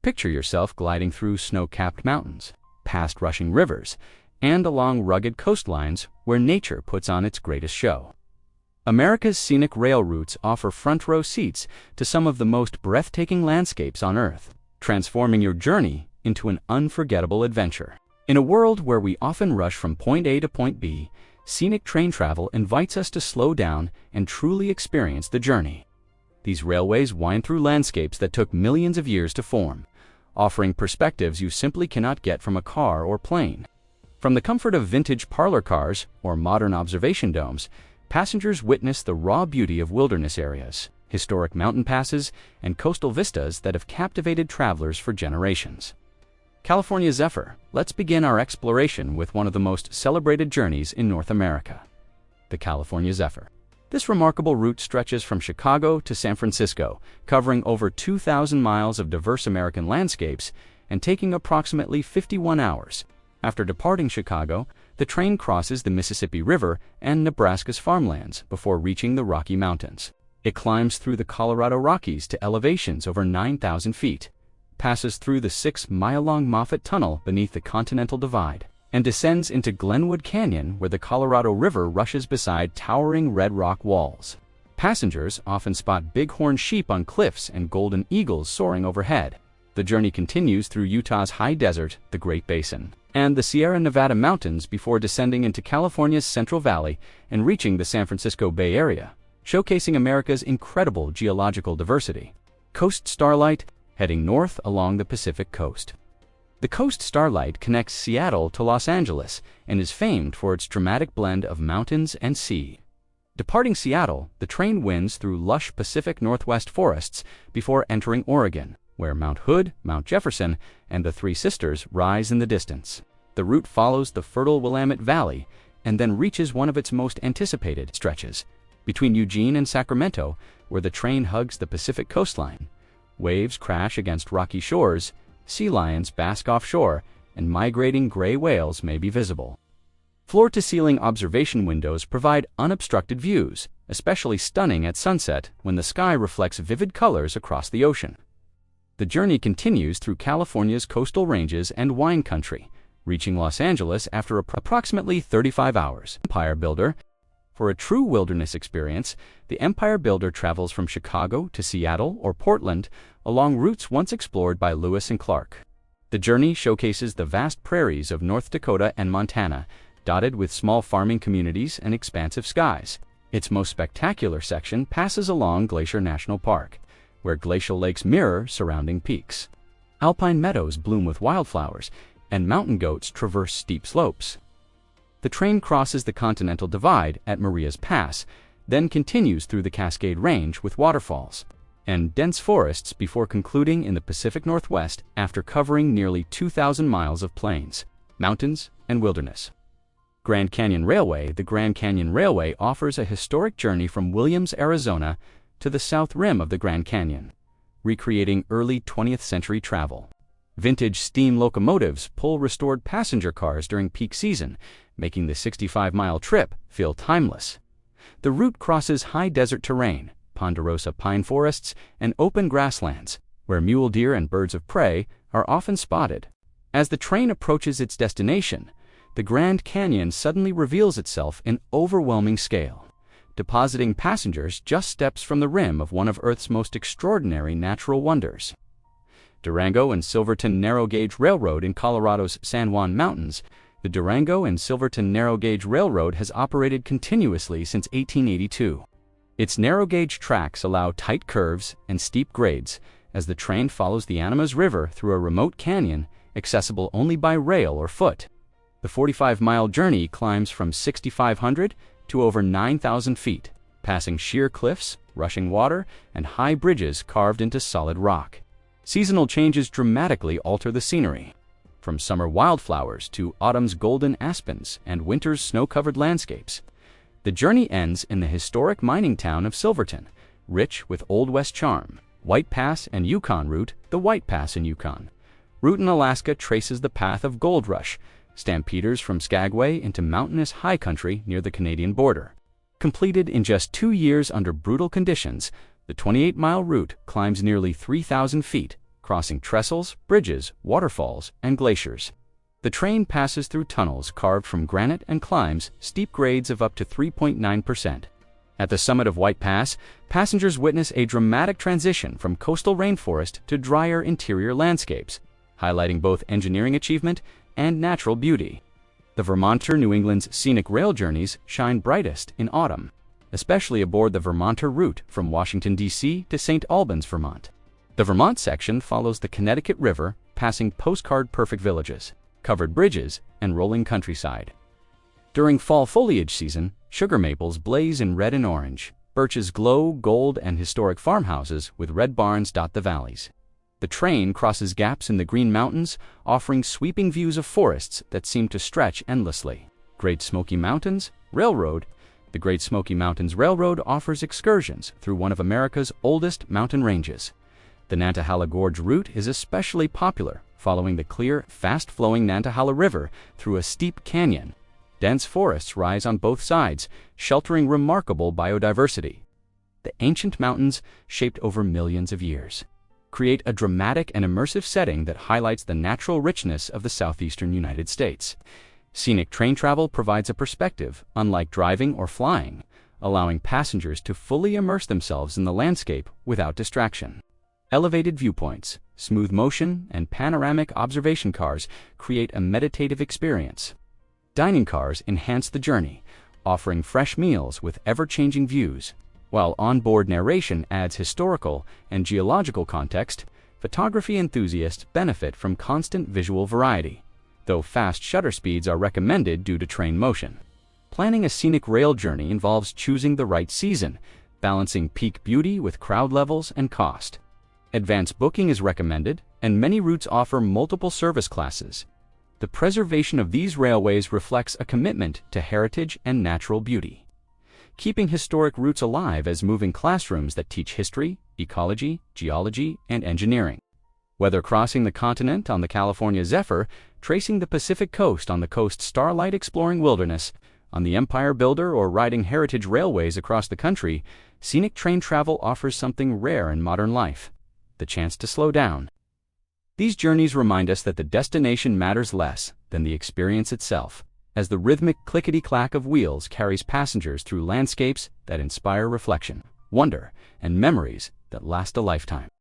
Picture yourself gliding through snow-capped mountains, past rushing rivers, and along rugged coastlines where nature puts on its greatest show. America's scenic rail routes offer front-row seats to some of the most breathtaking landscapes on Earth, transforming your journey into an unforgettable adventure. In a world where we often rush from point A to point B, scenic train travel invites us to slow down and truly experience the journey. These railways wind through landscapes that took millions of years to form, offering perspectives you simply cannot get from a car or plane. From the comfort of vintage parlor cars or modern observation domes, passengers witness the raw beauty of wilderness areas, historic mountain passes, and coastal vistas that have captivated travelers for generations. California Zephyr, let's begin our exploration with one of the most celebrated journeys in North America, the California Zephyr. This remarkable route stretches from Chicago to San Francisco, covering over 2,000 miles of diverse American landscapes and taking approximately 51 hours. After departing Chicago, the train crosses the Mississippi River and Nebraska's farmlands before reaching the Rocky Mountains. It climbs through the Colorado Rockies to elevations over 9,000 feet, passes through the 6-mile-long Moffett Tunnel beneath the Continental Divide, and descends into Glenwood Canyon where the Colorado River rushes beside towering red rock walls. Passengers often spot bighorn sheep on cliffs and golden eagles soaring overhead. The journey continues through Utah's high desert, the Great Basin, and the Sierra Nevada mountains before descending into California's Central Valley and reaching the San Francisco Bay Area, showcasing America's incredible geological diversity. Coast Starlight, heading north along the Pacific coast. The Coast Starlight connects Seattle to Los Angeles and is famed for its dramatic blend of mountains and sea. Departing Seattle, the train winds through lush Pacific Northwest forests before entering Oregon, where Mount Hood, Mount Jefferson, and the Three Sisters rise in the distance. The route follows the fertile Willamette Valley and then reaches one of its most anticipated stretches, between Eugene and Sacramento, where the train hugs the Pacific coastline. Waves crash against rocky shores, sea lions bask offshore, and migrating gray whales may be visible. Floor-to-ceiling observation windows provide unobstructed views, especially stunning at sunset when the sky reflects vivid colors across the ocean. The journey continues through California's coastal ranges and wine country, reaching Los Angeles after approximately 35 hours. Empire Builder. For a true wilderness experience, the Empire Builder travels from Chicago to Seattle or Portland along routes once explored by Lewis and Clark. The journey showcases the vast prairies of North Dakota and Montana, dotted with small farming communities and expansive skies. Its most spectacular section passes along Glacier National Park, where glacial lakes mirror surrounding peaks. Alpine meadows bloom with wildflowers, and mountain goats traverse steep slopes. The train crosses the Continental Divide at Maria's Pass, then continues through the Cascade Range with waterfalls and dense forests before concluding in the Pacific Northwest after covering nearly 2,000 miles of plains, mountains, and wilderness. Grand Canyon Railway. The Grand Canyon Railway offers a historic journey from Williams, Arizona, to the south rim of the Grand Canyon, recreating early 20th century travel. Vintage steam locomotives pull restored passenger cars during peak season, making the 65-mile trip feel timeless. The route crosses high desert terrain, ponderosa pine forests, and open grasslands, where mule deer and birds of prey are often spotted. As the train approaches its destination, the Grand Canyon suddenly reveals itself in overwhelming scale, depositing passengers just steps from the rim of one of Earth's most extraordinary natural wonders. Durango and Silverton Narrow Gauge Railroad. In Colorado's San Juan Mountains, the Durango and Silverton Narrow Gauge Railroad has operated continuously since 1882. Its narrow gauge tracks allow tight curves and steep grades as the train follows the Animas River through a remote canyon accessible only by rail or foot. The 45-mile journey climbs from 6,500 to over 9,000 feet, passing sheer cliffs, rushing water, and high bridges carved into solid rock. Seasonal changes dramatically alter the scenery, from summer wildflowers to autumn's golden aspens and winter's snow-covered landscapes. The journey ends in the historic mining town of Silverton, rich with Old West charm. White Pass and Yukon Route. The White Pass in Yukon route in Alaska traces the path of gold rush, stampeders from Skagway into mountainous high country near the Canadian border. Completed in just 2 years under brutal conditions, the 28-mile route climbs nearly 3,000 feet, crossing trestles, bridges, waterfalls, and glaciers. The train passes through tunnels carved from granite and climbs steep grades of up to 3.9%. At the summit of White Pass, passengers witness a dramatic transition from coastal rainforest to drier interior landscapes, highlighting both engineering achievement and natural beauty. The Vermonter New England's scenic rail journeys shine brightest in autumn, especially aboard the Vermonter route from Washington, D.C. to St. Albans, Vermont. The Vermont section follows the Connecticut River, passing postcard-perfect villages, covered bridges, and rolling countryside. During fall foliage season, sugar maples blaze in red and orange, birches glow gold, and historic farmhouses with red barns dot the valleys. The train crosses gaps in the Green Mountains, offering sweeping views of forests that seem to stretch endlessly. Great Smoky Mountains Railroad. The Great Smoky Mountains Railroad offers excursions through one of America's oldest mountain ranges. The Nantahala Gorge route is especially popular, following the clear, fast-flowing Nantahala River through a steep canyon. Dense forests rise on both sides, sheltering remarkable biodiversity. The ancient mountains, shaped over millions of years, create a dramatic and immersive setting that highlights the natural richness of the southeastern United States. Scenic train travel provides a perspective unlike driving or flying, allowing passengers to fully immerse themselves in the landscape without distraction. Elevated viewpoints, smooth motion, and panoramic observation cars create a meditative experience. Dining cars enhance the journey, offering fresh meals with ever-changing views. While onboard narration adds historical and geological context, photography enthusiasts benefit from constant visual variety, though fast shutter speeds are recommended due to train motion. Planning a scenic rail journey involves choosing the right season, balancing peak beauty with crowd levels and cost. Advanced booking is recommended, and many routes offer multiple service classes. The preservation of these railways reflects a commitment to heritage and natural beauty, keeping historic routes alive as moving classrooms that teach history, ecology, geology, and engineering. Whether crossing the continent on the California Zephyr, tracing the Pacific coast on the Coast Starlight exploring wilderness, on the Empire Builder, or riding heritage railways across the country, scenic train travel offers something rare in modern life: the chance to slow down. These journeys remind us that the destination matters less than the experience itself, as the rhythmic clickety-clack of wheels carries passengers through landscapes that inspire reflection, wonder, and memories that last a lifetime.